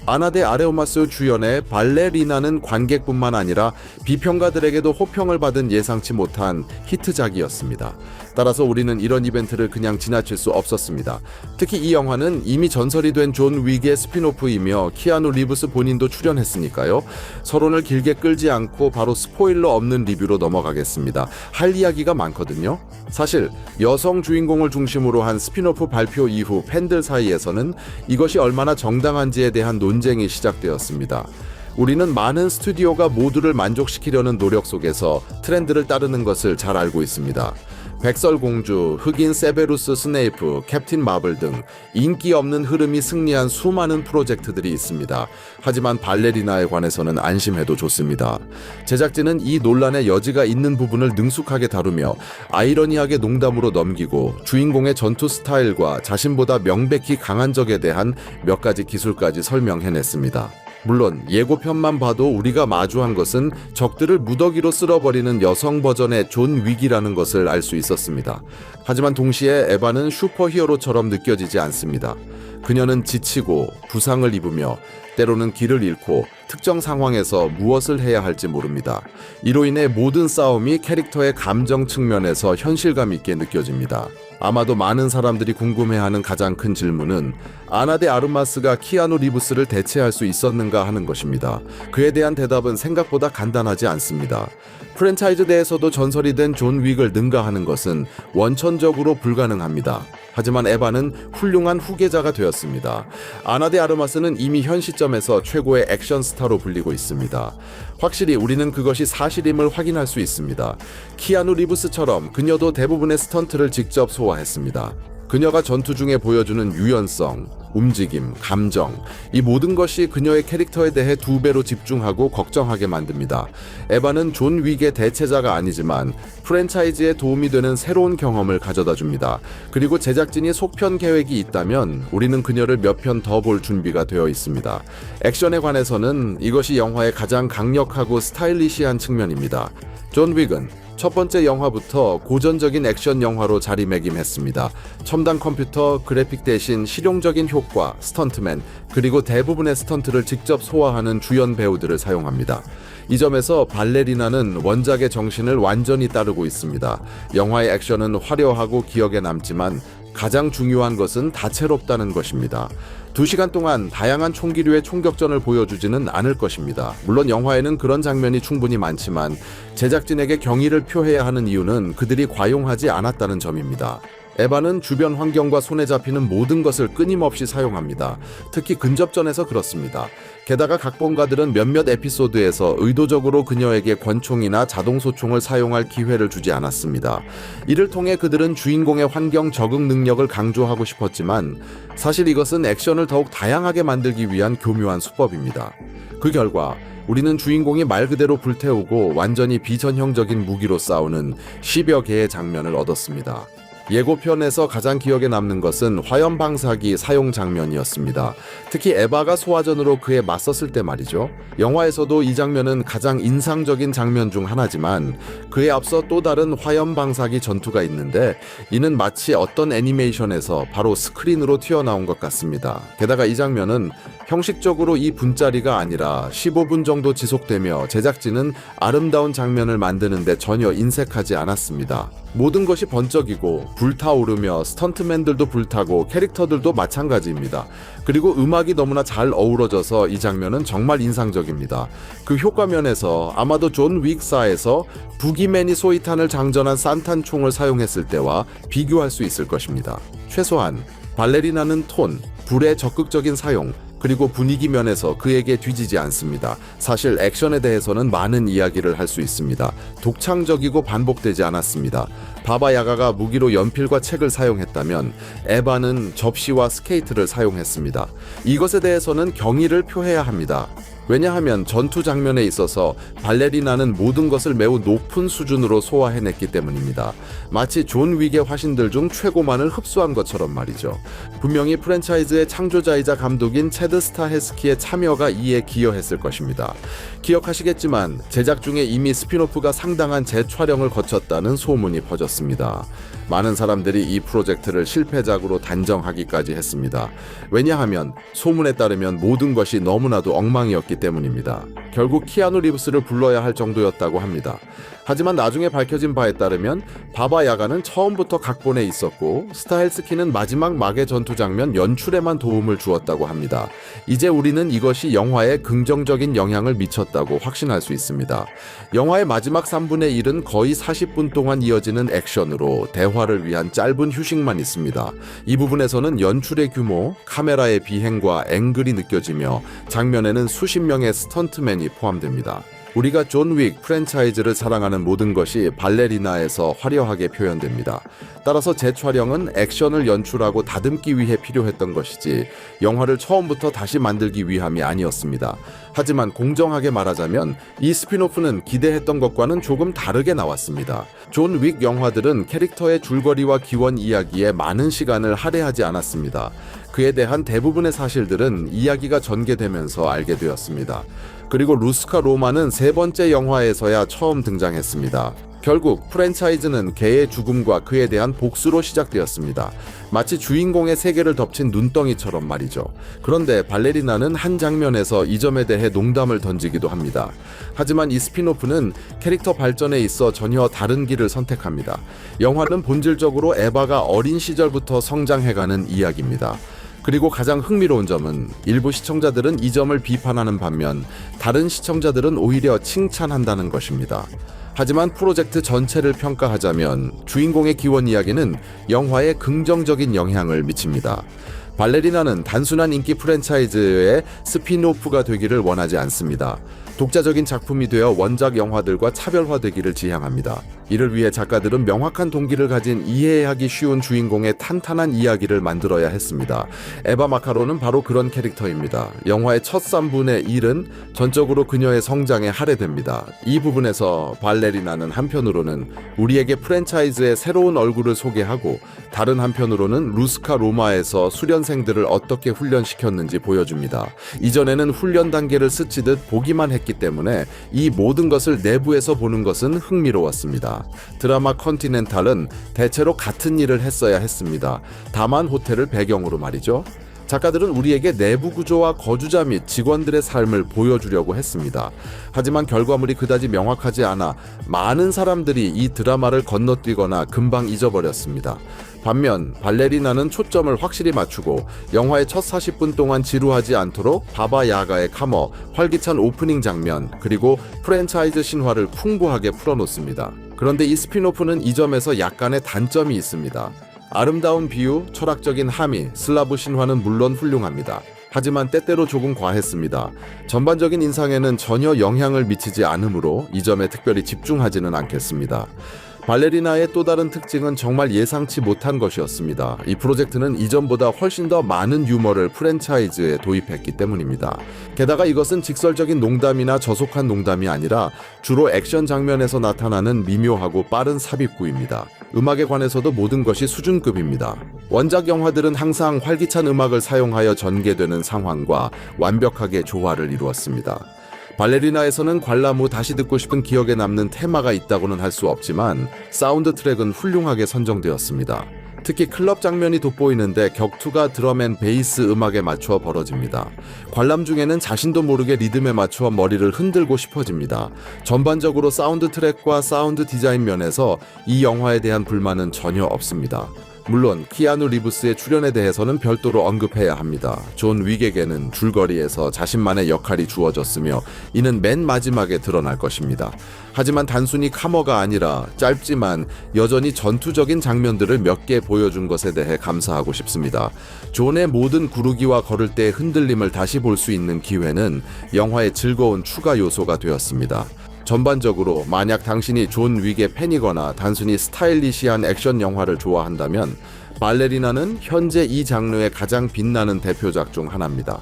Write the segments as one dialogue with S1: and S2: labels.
S1: 아나 데 아레오마스 주연의 발레리나는 관객뿐만 아니라 비평가들에게도 호평을 받은 예상치 못한 히트작이었습니다. 따라서 우리는 이런 이벤트를 그냥 지나칠 수 없었습니다. 특히 이 영화는 이미 전설이 된 존 윅의 스피노프이며 키아누 리브스 본인도 출연했으니까요. 서론을 길게 끌지 않고 바로 스포일러 없는 리뷰로 넘어가겠습니다. 할 이야기가 많거든요. 사실 여성 주인공을 중심으로 한 스피노프 발표 이후 팬들 사이에서는 이것이 얼마나 정당한지에 대한 논쟁이 시작되었습니다. 우리는 많은 스튜디오가 모두를 만족시키려는 노력 속에서 트렌드를 따르는 것을 잘 알고 있습니다. 백설공주, 흑인 세베루스 스네이프, 캡틴 마블 등 인기 없는 흐름이 승리한 수많은 프로젝트들이 있습니다. 하지만 발레리나에 관해서는 안심해도 좋습니다. 제작진은 이 논란의 여지가 있는 부분을 능숙하게 다루며 아이러니하게 농담으로 넘기고 주인공의 전투 스타일과 자신보다 명백히 강한 적에 대한 몇 가지 기술까지 설명해냈습니다. 물론 예고편만 봐도 우리가 마주한 것은 적들을 무더기로 쓸어버리는 여성 버전의 존 윅이라는 것을 알 수 있었습니다. 하지만 동시에 에바는 슈퍼히어로처럼 느껴지지 않습니다. 그녀는 지치고 부상을 입으며 때로는 길을 잃고 특정 상황에서 무엇을 해야 할지 모릅니다. 이로 인해 모든 싸움이 캐릭터의 감정 측면에서 현실감 있게 느껴집니다. 아마도 많은 사람들이 궁금해하는 가장 큰 질문은 아나 데 아르마스가 키아누 리브스를 대체할 수 있었는가 하는 것입니다. 그에 대한 대답은 생각보다 간단하지 않습니다. 프랜차이즈 내에서도 전설이 된 존 윅을 능가하는 것은 원천적으로 불가능합니다. 하지만 에바는 훌륭한 후계자가 되었습니다. 아나 데 아르마스는 이미 현 시점에서 최고의 액션 스타로 불리고 있습니다. 확실히 우리는 그것이 사실임을 확인할 수 있습니다. 키아누 리브스처럼 그녀도 대부분의 스턴트를 직접 소화했습니다. 그녀가 전투 중에 보여주는 유연성, 움직임, 감정, 이 모든 것이 그녀의 캐릭터에 대해 2배로 집중하고 걱정하게 만듭니다. 에바는 존 윅의 대체자가 아니지만 프랜차이즈에 도움이 되는 새로운 경험을 가져다 줍니다. 그리고 제작진이 속편 계획이 있다면 우리는 그녀를 몇 편 더 볼 준비가 되어 있습니다. 액션에 관해서는 이것이 영화의 가장 강력하고 스타일리시한 측면입니다. 존 윅은 첫 번째 영화부터 고전적인 액션 영화로 자리매김했습니다. 첨단 컴퓨터, 그래픽 대신 실용적인 효과, 스턴트맨, 그리고 대부분의 스턴트를 직접 소화하는 주연 배우들을 사용합니다. 이 점에서 발레리나는 원작의 정신을 완전히 따르고 있습니다. 영화의 액션은 화려하고 기억에 남지만 가장 중요한 것은 다채롭다는 것입니다. 2시간 동안 다양한 총기류의 총격전을 보여주지는 않을 것입니다. 물론 영화에는 그런 장면이 충분히 많지만 제작진에게 경의를 표해야 하는 이유는 그들이 과용하지 않았다는 점입니다. 에바는 주변 환경과 손에 잡히는 모든 것을 끊임없이 사용합니다. 특히 근접전에서 그렇습니다. 게다가 각본가들은 몇몇 에피소드에서 의도적으로 그녀에게 권총이나 자동소총을 사용할 기회를 주지 않았습니다. 이를 통해 그들은 주인공의 환경 적응 능력을 강조하고 싶었지만 사실 이것은 액션을 더욱 다양하게 만들기 위한 교묘한 수법입니다. 그 결과 우리는 주인공이 말 그대로 불태우고 완전히 비전형적인 무기로 싸우는 10여 개의 장면을 얻었습니다. 예고편에서 가장 기억에 남는 것은 화염방사기 사용 장면이었습니다. 특히 에바가 소화전으로 그에 맞섰을 때 말이죠. 영화에서도 이 장면은 가장 인상적인 장면 중 하나지만 그에 앞서 또 다른 화염방사기 전투가 있는데 이는 마치 어떤 애니메이션에서 바로 스크린으로 튀어나온 것 같습니다. 게다가 이 장면은 형식적으로 이 분짜리가 아니라 15분 정도 지속되며 제작진은 아름다운 장면을 만드는데 전혀 인색하지 않았습니다. 모든 것이 번쩍이고 불타오르며 스턴트맨들도 불타고 캐릭터들도 마찬가지입니다. 그리고 음악이 너무나 잘 어우러져서 이 장면은 정말 인상적입니다. 그 효과 면에서 아마도 존 윅사에서 부기맨이 소위탄을 장전한 산탄총을 사용했을 때와 비교할 수 있을 것입니다. 최소한 발레리나는 톤, 불의 적극적인 사용, 그리고 분위기 면에서 그에게 뒤지지 않습니다. 사실 액션에 대해서는 많은 이야기를 할 수 있습니다. 독창적이고 반복되지 않았습니다. 바바 야가가 무기로 연필과 책을 사용했다면 에바는 접시와 스케이트를 사용했습니다. 이것에 대해서는 경의를 표해야 합니다. 왜냐하면 전투 장면에 있어서 발레리나는 모든 것을 매우 높은 수준으로 소화해냈기 때문입니다. 마치 존 윅의 화신들 중 최고만을 흡수한 것처럼 말이죠. 분명히 프랜차이즈의 창조자이자 감독인 체드 스타헤스키의 참여가 이에 기여했을 것입니다. 기억하시겠지만 제작 중에 이미 스피노프가 상당한 재촬영을 거쳤다는 소문이 퍼졌습니다. 많은 사람들이 이 프로젝트를 실패작으로 단정하기까지 했습니다. 왜냐하면 소문에 따르면 모든 것이 너무나도 엉망이었기 때문입니다. 결국 키아누 리브스를 불러야 할 정도였다고 합니다. 하지만 나중에 밝혀진 바에 따르면 바바 야가는 처음부터 각본에 있었고 스타헬스키는 마지막 막의 전투 장면 연출에만 도움을 주었다고 합니다. 이제 우리는 이것이 영화에 긍정적인 영향을 미쳤다고 확신할 수 있습니다. 영화의 마지막 3분의 1은 거의 40분 동안 이어지는 액션으로 대화를 위한 짧은 휴식만 있습니다. 이 부분에서는 연출의 규모, 카메라의 비행과 앵글이 느껴지며 장면에는 수십 명의 스턴트맨이 포함됩니다. 우리가 존 윅 프랜차이즈를 사랑하는 모든 것이 발레리나에서 화려하게 표현됩니다. 따라서 재촬영은 액션을 연출하고 다듬기 위해 필요했던 것이지 영화를 처음부터 다시 만들기 위함이 아니었습니다. 하지만 공정하게 말하자면 이 스피노프는 기대했던 것과는 조금 다르게 나왔습니다. 존 윅 영화들은 캐릭터의 줄거리와 기원 이야기에 많은 시간을 할애하지 않았습니다. 그에 대한 대부분의 사실들은 이야기가 전개되면서 알게 되었습니다. 그리고 루스카 로마는 세 번째 영화에서야 처음 등장했습니다. 결국 프랜차이즈는 개의 죽음과 그에 대한 복수로 시작되었습니다. 마치 주인공의 세계를 덮친 눈덩이처럼 말이죠. 그런데 발레리나는 한 장면에서 이 점에 대해 농담을 던지기도 합니다. 하지만 이 스피노프는 캐릭터 발전에 있어 전혀 다른 길을 선택합니다. 영화는 본질적으로 에바가 어린 시절부터 성장해가는 이야기입니다. 그리고 가장 흥미로운 점은 일부 시청자들은 이 점을 비판하는 반면 다른 시청자들은 오히려 칭찬한다는 것입니다. 하지만 프로젝트 전체를 평가하자면 주인공의 기원 이야기는 영화에 긍정적인 영향을 미칩니다. 발레리나는 단순한 인기 프랜차이즈의 스피노프가 되기를 원하지 않습니다. 독자적인 작품이 되어 원작 영화들과 차별화되기를 지향합니다. 이를 위해 작가들은 명확한 동기를 가진 이해하기 쉬운 주인공의 탄탄한 이야기를 만들어야 했습니다. 에바 마카로는 바로 그런 캐릭터입니다. 영화의 첫 3분의 1은 전적으로 그녀의 성장에 할애됩니다. 이 부분에서 발레리나는 한편으로는 우리에게 프랜차이즈의 새로운 얼굴을 소개하고 다른 한편으로는 루스카 로마에서 수련생들을 어떻게 훈련시켰는지 보여줍니다. 이전에는 훈련 단계를 스치듯 보기만 했기 때문에 이 모든 것을 내부에서 보는 것은 흥미로웠습니다. 드라마 컨티넨탈은 대체로 같은 일을 했어야 했습니다. 다만 호텔을 배경으로 말이죠. 작가들은 우리에게 내부 구조와 거주자 및 직원들의 삶을 보여주려고 했습니다. 하지만 결과물이 그다지 명확하지 않아 많은 사람들이 이 드라마를 건너뛰거나 금방 잊어버렸습니다. 반면 발레리나는 초점을 확실히 맞추고 영화의 첫 40분 동안 지루하지 않도록 바바 야가의 카머, 활기찬 오프닝 장면, 그리고 프랜차이즈 신화를 풍부하게 풀어놓습니다. 그런데 이 스피노프는 이 점에서 약간의 단점이 있습니다. 아름다운 비유, 철학적인 함의, 슬라브 신화는 물론 훌륭합니다. 하지만 때때로 조금 과했습니다. 전반적인 인상에는 전혀 영향을 미치지 않으므로 이 점에 특별히 집중하지는 않겠습니다. 발레리나의 또 다른 특징은 정말 예상치 못한 것이었습니다. 이 프로젝트는 이전보다 훨씬 더 많은 유머를 프랜차이즈에 도입했기 때문입니다. 게다가 이것은 직설적인 농담이나 저속한 농담이 아니라 주로 액션 장면에서 나타나는 미묘하고 빠른 삽입구입니다. 음악에 관해서도 모든 것이 수준급입니다. 원작 영화들은 항상 활기찬 음악을 사용하여 전개되는 상황과 완벽하게 조화를 이루었습니다. 발레리나에서는 관람 후 다시 듣고 싶은 기억에 남는 테마가 있다고는 할 수 없지만 사운드 트랙은 훌륭하게 선정되었습니다. 특히 클럽 장면이 돋보이는데 격투가 드럼 앤 베이스 음악에 맞춰 벌어집니다. 관람 중에는 자신도 모르게 리듬에 맞춰 머리를 흔들고 싶어집니다. 전반적으로 사운드 트랙과 사운드 디자인 면에서 이 영화에 대한 불만은 전혀 없습니다. 물론 키아누 리브스의 출연에 대해서는 별도로 언급해야 합니다. 존 윅에게는 줄거리에서 자신만의 역할이 주어졌으며 이는 맨 마지막에 드러날 것입니다. 하지만 단순히 카머가 아니라 짧지만 여전히 전투적인 장면들을 몇 개 보여준 것에 대해 감사하고 싶습니다. 존의 모든 구르기와 걸을 때의 흔들림을 다시 볼 수 있는 기회는 영화의 즐거운 추가 요소가 되었습니다. 전반적으로 만약 당신이 존 윅의 팬이거나 단순히 스타일리시한 액션 영화를 좋아한다면 발레리나는 현재 이 장르의 가장 빛나는 대표작 중 하나입니다.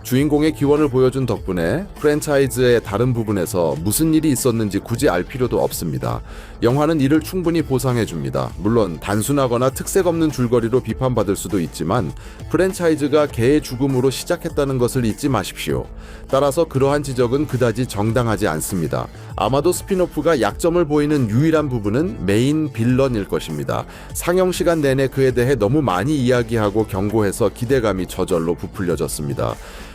S1: 주인공의 기원을 보여준 덕분에 프랜차이즈의 다른 부분에서 무슨 일이 있었는지 굳이 알 필요도 없습니다. 영화는 이를 충분히 보상해줍니다. 물론 단순하거나 특색 없는 줄거리로 비판받을 수도 있지만 프랜차이즈가 개의 죽음으로 시작했다는 것을 잊지 마십시오. 따라서 그러한 지적은 그다지 정당하지 않습니다. 아마도 스피노프가 약점을 보이는 유일한 부분은 메인 빌런일 것입니다. 상영 시간 내내 그에 대해 너무 많이 이야기하고 경고해서 기대감이 저절로 부풀려졌습니다.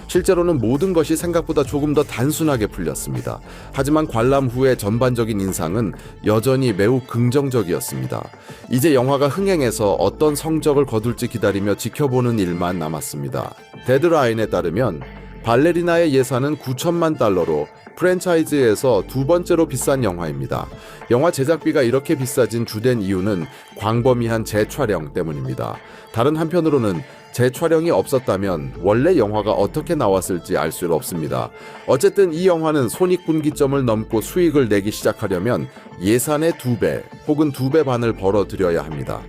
S1: 실제로는 모든 것이 생각보다 조금 더 단순하게 풀렸습니다. 하지만 관람 후의 전반적인 인상은 여전히 매우 긍정적이었습니다. 이제 영화가 흥행해서 어떤 성적을 거둘지 기다리며 지켜보는 일만 남았습니다. 데드라인에 따르면 발레리나의 예산은 9천만 달러로 프랜차이즈에서 두 번째로 비싼 영화입니다. 영화 제작비가 이렇게 비싸진 주된 이유는 광범위한 재촬영 때문입니다. 다른 한편으로는 재촬영이 없었다면 원래 영화가 어떻게 나왔을지 알 수 없습니다. 어쨌든 이 영화는 손익분기점을 넘고 수익을 내기 시작하려면 예산의 2배 혹은 2배 반을 벌어들여야 합니다.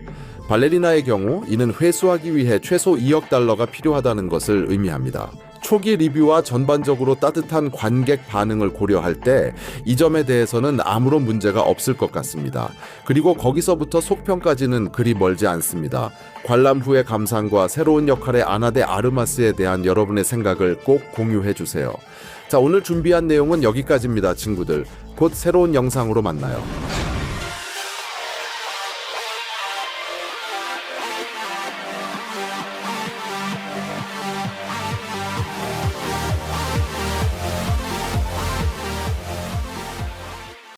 S1: 발레리나의 경우 이는 회수하기 위해 최소 2억 달러가 필요하다는 것을 의미합니다. 초기 리뷰와 전반적으로 따뜻한 관객 반응을 고려할 때 이 점에 대해서는 아무런 문제가 없을 것 같습니다. 그리고 거기서부터 속편까지는 그리 멀지 않습니다. 관람 후의 감상과 새로운 역할의 아나 데 아르마스에 대한 여러분의 생각을 꼭 공유해 주세요. 자, 오늘 준비한 내용은 여기까지입니다, 친구들. 곧 새로운 영상으로 만나요.